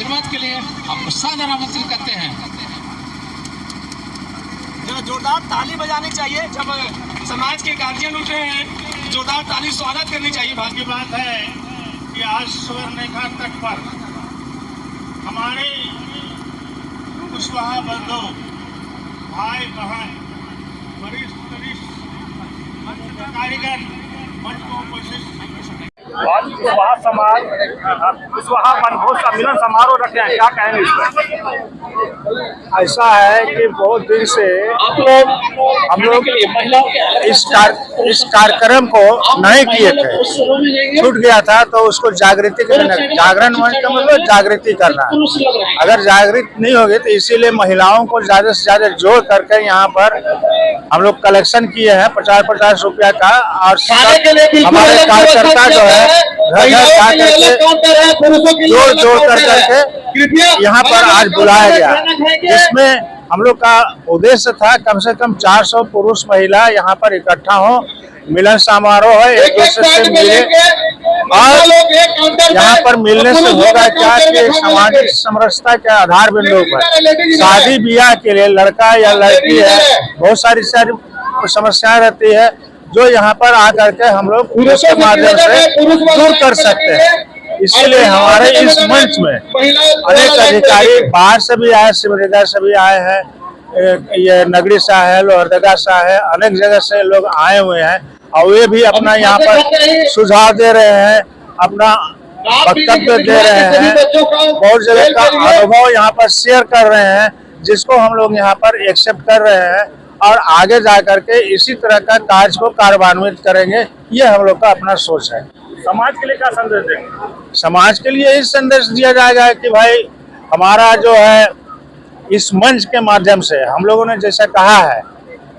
आशीर्वाद के लिए आपको सादर आमंत्रित करते हैं। जोरदार ताली बजानी चाहिए जब समाज के गार्जियन उठ रहे हैं, जोरदार ताली स्वागत करनी चाहिए। भाग्य की बात है कि आज सुवर्णरेखा तट पर हमारे कुशवाहा बंधु, भाई बहन, वरिष्ठ कारीगर मंच को उपस्थित आज कुशवाहा समाज कुशवाहा वनभोज का मिलन समारोह रखे हैं, क्या कहेंगे इस पर? ऐसा है कि बहुत दिन से हम लोग इस कार्यक्रम को नहीं किए थे, छूट गया था, तो उसको जागृति करना, जागरण मंच का मतलब जागृति करना। अगर जागृत नहीं होगी तो इसीलिए महिलाओं को ज्यादा से ज्यादा जोड़ करके यहाँ पर हम लोग कलेक्शन किए हैं 50-50 रुपया का, और हमारे कार्यकर्ता जो है घर घर जा करके जोड़ करके यहाँ पर आज बुलाया गया। इसमें हम लोग का उद्देश्य था कम से कम 400 पुरुष महिला यहाँ पर इकट्ठा हो, मिलन समारोह है, एक दूसरे से मिले, और यहाँ पर मिलने से होगा क्या कि सामाजिक समरसता के आधार बिंदु पर शादी ब्याह के लिए लड़का या लड़की है, बहुत सारी समस्याएं रहती है जो यहाँ पर आकर के हम लोग के माध्यम से दूर कर सकते हैं। इसलिए हमारे इस मंच में अनेक अधिकारी बाहर से भी आए, सिमडेगा से भी आए हैं, ये नगरी से है, लोहरदगा से है, अनेक जगह से लोग आए हुए हैं, और वे भी अपना यहाँ पर सुझाव दे रहे हैं, अपना वक्तव्य दे रहे हैं, बहुत जगह का अनुभव यहाँ पर शेयर कर रहे हैं, जिसको हम लोग यहाँ पर एक्सेप्ट कर रहे हैं और आगे जा करके इसी तरह का कार्य को कार्यान्वित करेंगे। ये हम लोग का अपना सोच है। समाज के लिए क्या संदेश देंगे? समाज के लिए इस संदेश दिया जाएगा कि भाई हमारा जो है इस मंच के माध्यम से हम लोगों ने जैसा कहा है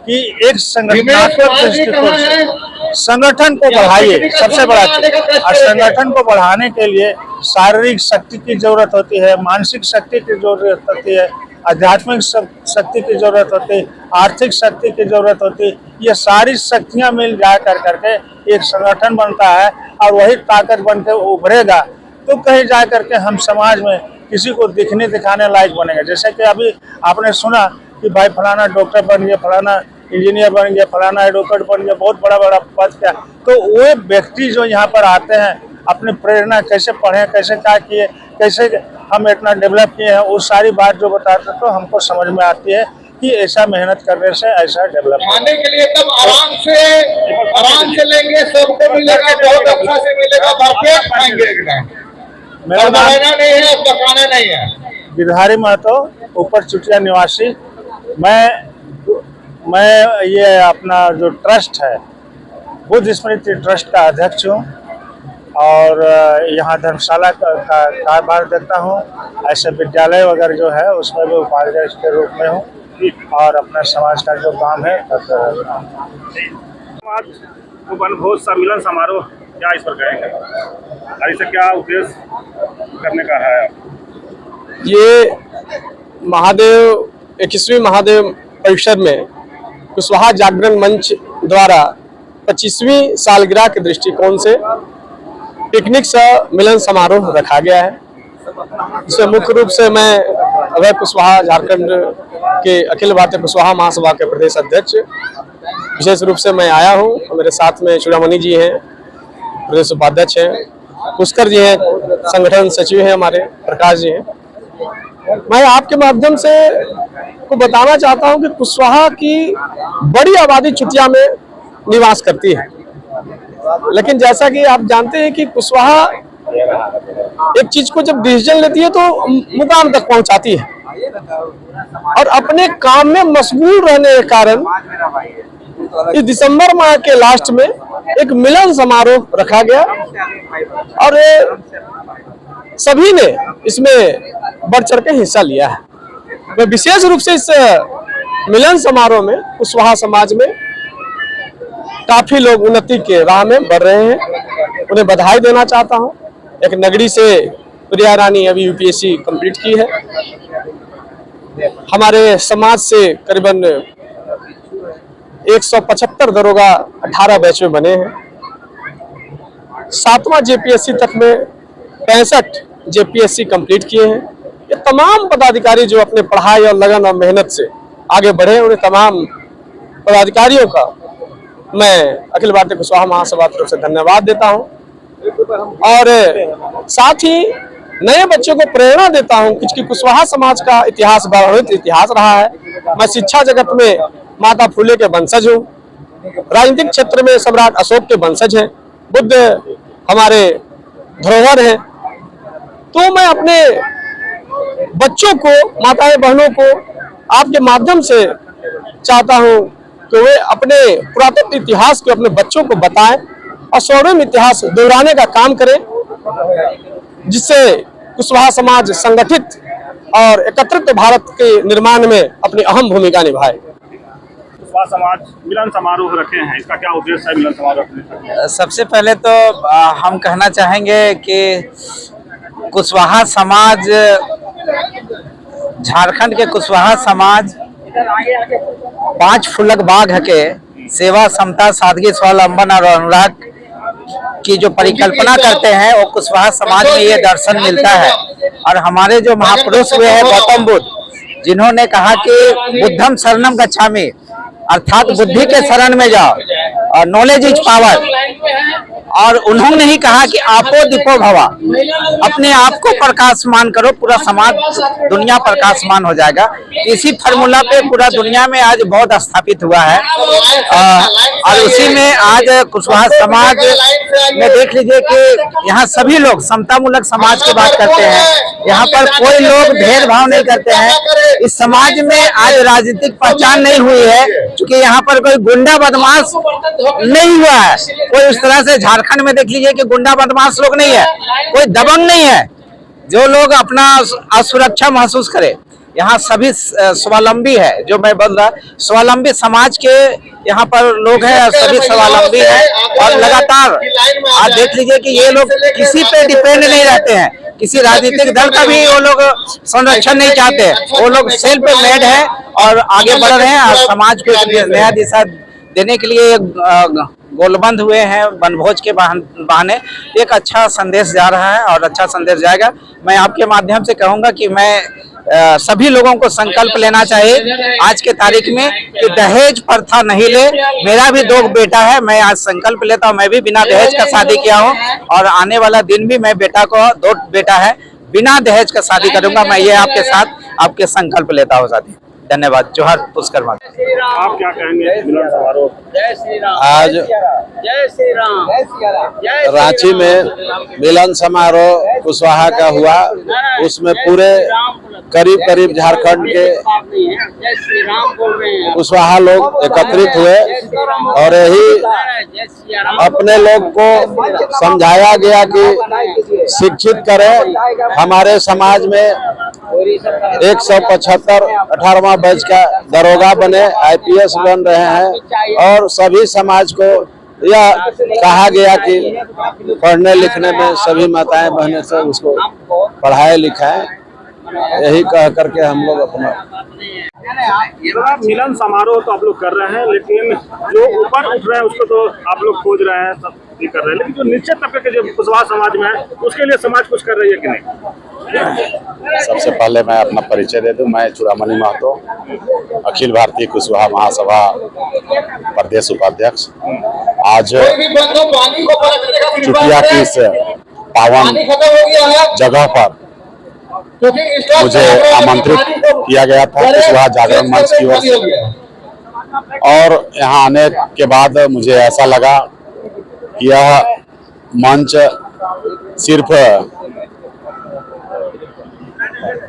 कि एक संगठनात्मक दृष्टिकोण से संगठन को बढ़ाइए, सबसे बड़ा चीज, और संगठन को बढ़ाने के लिए शारीरिक शक्ति की जरूरत होती है, मानसिक शक्ति की जरूरत होती है, आध्यात्मिक शक्ति की जरूरत होती है, आर्थिक शक्ति की जरूरत होती है। ये सारी शक्तियां मिल जा करके एक संगठन बनता है, और वही ताकत बन के उभरेगा तो कहीं जा करके हम समाज में किसी को दिखने दिखाने लायक बनेंगे। जैसे कि अभी आपने सुना कि भाई फलाना डॉक्टर बन गया, फलाना इंजीनियर बन गया, फलाना एडवोकेट बन गया, बहुत बड़ा बड़ा पद क्या, तो वो व्यक्ति जो यहाँ पर आते हैं अपनी प्रेरणा कैसे पढ़े, कैसे क्या किए, कैसे हम इतना डेवलप किए हैं, वो सारी बात जो बताते तो हमको समझ में आती है कि ऐसा मेहनत करने से ऐसा डेवलप खाने के लिए एकदम आराम से लेंगे, सबको मिलेगा, बहुत अच्छा से मिलेगा, भरपेट खाएंगे एकदम। मेरा नाम नहीं है, पकाना नहीं है। गिरधारी महतो, ऊपर चुटिया निवासी। मैं ये अपना जो ट्रस्ट है बुद्ध स्मृति ट्रस्ट का अध्यक्ष हूँ, और यहाँ धर्मशाला का कार्यभार देता हूँ। ऐसे विद्यालय वगैरह जो है उसमें भी उपाध्यक्ष के रूप में हूँ, और अपना समाज का जो काम है करते रहता हूँ। वनभोज का मिलन समारोह, क्या इस पर कहेंगे और इसे क्या उद्देश्य करने का है? ये महादेव 21वीं महादेव परिसर में कुशवाहा जागरण मंच द्वारा 25वीं सालगिरह के दृष्टिकोण से पिकनिक सह मिलन समारोह रखा गया है। इसमें मुख्य रूप से मैं अभय कुशवाहा झारखंड के अखिल भारतीय कुशवाहा महासभा के प्रदेश अध्यक्ष विशेष रूप से मैं आया हूँ। मेरे साथ में चूड़ामणि जी हैं, प्रदेश उपाध्यक्ष हैं, पुष्कर जी हैं, संगठन सचिव हैं, हमारे प्रकाश जी हैं। मैं आपके माध्यम से को बताना चाहता हूं कि कुशवाहा की बड़ी आबादी चुटिया में निवास करती है, लेकिन जैसा कि आप जानते हैं कि कुशवाहा एक चीज को जब डिसीजन लेती है तो मुकाम तक पहुंचाती है, और अपने काम में मशगूल रहने के कारण इस दिसंबर माह के लास्ट में एक मिलन समारोह रखा गया, और सभी ने इसमें बढ़ चढ़ के हिस्सा लिया है। मैं विशेष रूप से इस मिलन समारोह में कुशवाहा समाज में काफी लोग उन्नति के राह में बढ़ रहे हैं, उन्हें बधाई देना चाहता हूं। एक नगरी से प्रिया रानी अभी यूपीएससी कंप्लीट की है। हमारे समाज से करीबन 175 दरोगा 18 बैच में बने हैं। 7वां जेपीएससी तक में 65 जेपीएससी कंप्लीट किए हैं। ये तमाम पदाधिकारी जो अपने पढ़ाई और लगन और मेहनत से आगे बढ़े, उन्हें तमाम पदाधिकारियों का मैं अखिल भारतीय कुशवाहा महासभा तरफ से धन्यवाद देता हूं और साथ ही नए बच्चों को प्रेरणा देता हूं कि कुशवाहा समाज का इतिहास बहुविध इतिहास रहा है। मैं शिक्षा जगत में माता फूले के वंशज हूँ, राजनीतिक क्षेत्र में सम्राट अशोक के वंशज हैं, बुद्ध हमारे धरोहर हैं। तो मैं अपने बच्चों को, माताएं बहनों को आपके माध्यम से चाहता हूं कि वे अपने पुरातत्व इतिहास को अपने बच्चों को बताएं और स्वर्णिम इतिहास दोहराने का काम करें, जिससे कुशवाहा समाज संगठित और एकत्रित भारत के निर्माण में अपनी अहम भूमिका निभाए। कुशवाहा समाज मिलन समारोह रखे हैं, इसका क्या उद्देश्य है मिलन समारोह रखने का? सबसे पहले तो हम कहना चाहेंगे कि कुशवाहा समाज, झारखंड के कुशवाहा समाज 5 फुलक बाघ के सेवा, समता, सादगी, स्वावलंबन और अनुराग की जो परिकल्पना करते हैं, वो कुशवाहा समाज में ये दर्शन मिलता है। और हमारे जो महापुरुष हुए हैं गौतम बुद्ध, जिन्होंने कहा कि बुद्धम शरणम गच्छामि, अर्थात बुद्धि के शरण में जाओ और नॉलेज इज पावर। और उन्होंने ही कहा कि आपो दीपो भवा, अपने आप को प्रकाशमान करो, पूरा समाज दुनिया प्रकाशमान हो जाएगा। इसी फार्मूला पे पूरा दुनिया में आज बौद्ध स्थापित हुआ है और उसी में आज कुशवाहा समाज में देख लीजिए कि यहाँ सभी लोग समतामूलक समाज की बात करते हैं। यहाँ पर कोई लोग भेदभाव नहीं करते हैं। इस समाज में आज राजनीतिक पहचान नहीं हुई है, क्योंकि यहाँ पर कोई गुंडा बदमाश नहीं हुआ है। कोई उस तरह से झारखंड में देख लीजिए कि गुंडा बदमाश लोग नहीं है, कोई दबंग नहीं है जो लोग अपना असुरक्षा महसूस करे। यहाँ सभी स्वावलंबी है, जो मैं बोल रहा स्वावलंबी समाज के यहाँ पर लोग हैं और सभी स्वावलंबी हैं। और लगातार आप देख लीजिए कि ये लोग किसी पे डिपेंड नहीं रहते हैं, किसी राजनीतिक दल का भी वो लोग संरक्षण नहीं चाहते। वो लोग सेल्फ मेड है और आगे बढ़ रहे हैं और समाज को एक नया दिशा देने के लिए गोलबंद हुए हैं। वनभोज के बहाने एक अच्छा संदेश जा रहा है और अच्छा संदेश जाएगा। मैं आपके माध्यम से कहूंगा कि मैं सभी लोगों को संकल्प लेना चाहिए आज के तारीख में कि दहेज प्रथा नहीं ले। मेरा भी 2 बेटा है, मैं आज संकल्प लेता हूँ, मैं भी बिना दहेज का शादी किया हूँ और आने वाला दिन भी मैं बेटा को 2 बेटा है, बिना दहेज का शादी करूंगा। मैं ये आपके साथ आपके संकल्प लेता हूँ साथी। धन्यवाद। जोहार पुष्कर माता। आप क्या कहेंगे मिलन समारोह? आज रांची में मिलन समारोह कुशवाहा का हुआ, उसमें पूरे करीब झारखंड के कुशवाहा लोग एकत्रित हुए और यही अपने लोग को समझाया गया कि शिक्षित करें। हमारे समाज में 175 18वां बैच का दरोगा बने, IPS बन रहे हैं और सभी समाज को यह कहा गया कि पढ़ने लिखने में सभी माताएं बहनें से उसको पढ़ाए लिखाएं। यही कह करके हम लोग अपना मिलन समारोह तो आप लोग कर रहे हैं, लेकिन जो ऊपर उठ रहे हैं उसको तो आप लोग खोज रहे हैं, सब ये कर रहे हैं, लेकिन जो नीचे तबके के जो कुशवाहा समाज में है उसके लिए समाज कुछ कर रही है कि नहीं? सबसे पहले मैं अपना परिचय दे दूं। मैं चूड़ामणि महतो, अखिल भारतीय कुशवाहा महासभा प्रदेश उपाध्यक्ष। आज चुटिया की इस पावन जगह पर मुझे आमंत्रित किया गया था कुशवाहा जागरण मंच की ओर से, और यहाँ आने के बाद मुझे ऐसा लगा कि यह मंच सिर्फ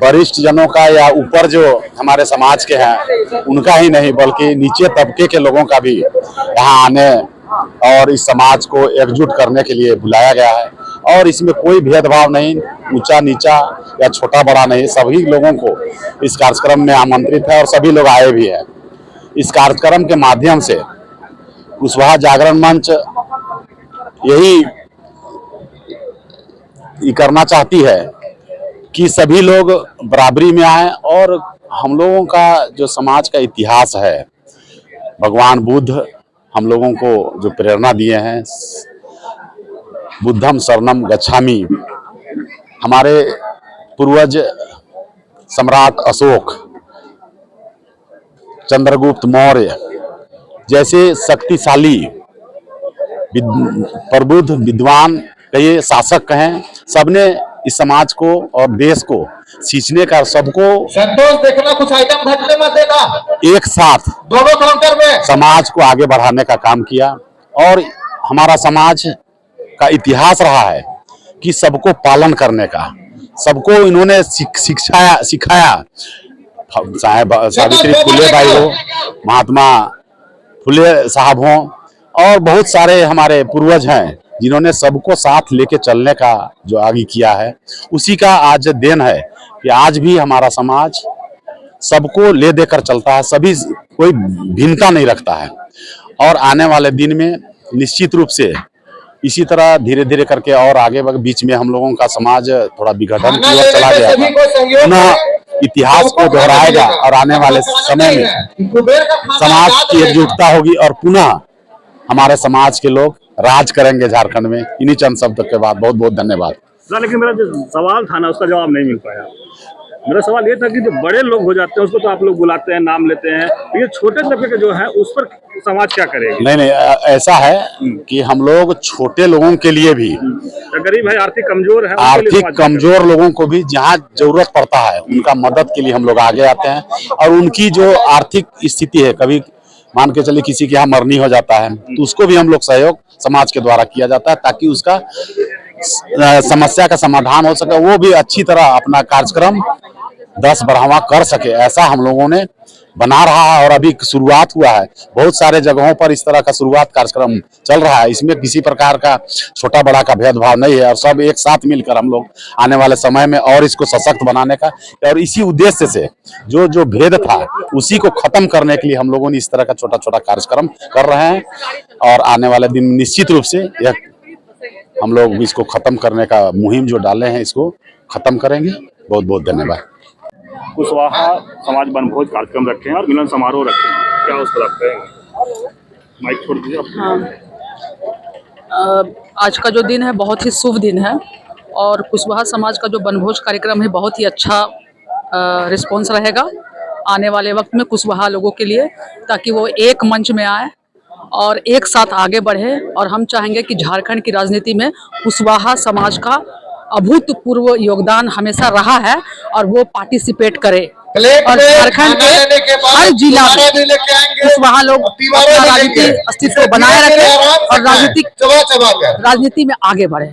वरिष्ठ जनों का या ऊपर जो हमारे समाज के हैं उनका ही नहीं, बल्कि नीचे तबके के लोगों का भी यहाँ आने और इस समाज को एकजुट करने के लिए बुलाया गया है। और इसमें कोई भेदभाव नहीं, ऊंचा नीचा या छोटा बड़ा नहीं, सभी लोगों को इस कार्यक्रम में आमंत्रित है और सभी लोग आए भी हैं। इस कार्यक्रम के माध्यम से कुशवाहा जागरण मंच यही करना चाहती है कि सभी लोग बराबरी में आए और हम लोगों का जो समाज का इतिहास है, भगवान बुद्ध हम लोगों को जो प्रेरणा दिए हैं, बुद्धम शरणम गच्छामि, हमारे पूर्वज सम्राट अशोक, चंद्रगुप्त मौर्य जैसे शक्तिशाली प्रबुद्ध विद्वान कई शासक कहें, सबने इस समाज को और देश को सींचने का, सबको संतोष देखना, कुछ आइटम घटने मत देना, एक साथ दोनों काउंटर में समाज को आगे बढ़ाने का काम किया। और हमारा समाज का इतिहास रहा है कि सबको पालन करने का, सबको इन्होंने सिखाया। चाहे सावित्री फुले बाई हो, महात्मा फुले साहब हों, और बहुत सारे हमारे पूर्वज हैं जिन्होंने सबको साथ लेके चलने का जो आगे किया है, उसी का आज देन है कि आज भी हमारा समाज सबको ले देकर चलता है, सभी कोई भिन्नता नहीं रखता है। और आने वाले दिन में निश्चित रूप से इसी तरह धीरे धीरे करके और आगे बीच में हम लोगों का समाज थोड़ा विघटन की ओर चला गया था, पुनः इतिहास को दोहराएगा और आने वाले समय में समाज की एकजुटता होगी और पुनः हमारे समाज के लोग राज करेंगे झारखंड में। इन्हीं चंद शब्दों के बाद बहुत बहुत धन्यवाद। लेकिन मेरा जो सवाल था ना, उसका जवाब नहीं मिल पाया। मेरा सवाल ये था कि जो बड़े लोग हो जाते हैं उसको तो आप लोग बुलाते हैं, नाम लेते हैं, ये छोटे तबके के जो है उस पर समाज क्या करेगा? नहीं, ऐसा है कि हम लोग छोटे लोगों के लिए भी, गरीब है, आर्थिक कमजोर है, आर्थिक कमजोर लोगों को भी जहाँ जरूरत पड़ता है उनका मदद के लिए हम लोग आगे आते हैं। और उनकी जो आर्थिक स्थिति है, कभी मान के चलिए किसी के यहाँ मरनी हो जाता है तो उसको भी हम लोग सहयोग समाज के द्वारा किया जाता है, ताकि उसका समस्या का समाधान हो सके, वो भी अच्छी तरह अपना कार्यक्रम 10 बढ़ावा कर सके। ऐसा हम लोगों ने बना रहा है और अभी शुरुआत हुआ है। बहुत सारे जगहों पर इस तरह का शुरुआत कार्यक्रम चल रहा है। इसमें किसी प्रकार का छोटा बड़ा का भेदभाव नहीं है और सब एक साथ मिलकर हम लोग आने वाले समय में और इसको सशक्त बनाने का, और इसी उद्देश्य से जो भेद था उसी को खत्म करने के लिए हम लोगों ने इस तरह का छोटा छोटा कार्यक्रम कर रहे हैं। और आने वाले दिन निश्चित रूप से यह हम लोग इसको खत्म करने का मुहिम जो डाले हैं इसको खत्म करेंगे। बहुत बहुत धन्यवाद। कुशवाहा समाज वनभोज कार्यक्रम रखे हैं और मिलन समारोह रखे हैं, क्या उस पर आप कहेंगे? माइक छोड़ दीजिए आप। हाँ, आज का जो दिन है बहुत ही शुभ दिन है और कुशवाहा समाज का जो वनभोज कार्यक्रम है बहुत ही अच्छा रिस्पॉन्स रहेगा आने वाले वक्त में कुशवाहा लोगों के लिए, ताकि वो एक मंच में आए और एक साथ आगे बढ़े। और हम चाहेंगे कि झारखंड की राजनीति में कुशवाहा समाज का अभूतपूर्व योगदान हमेशा रहा है और वो पार्टिसिपेट करे और झारखंड के हर जिला में कुशवाहा लोग अपना राजनीतिक अस्तित्व बनाए रखे और राजनीति में आगे बढ़े।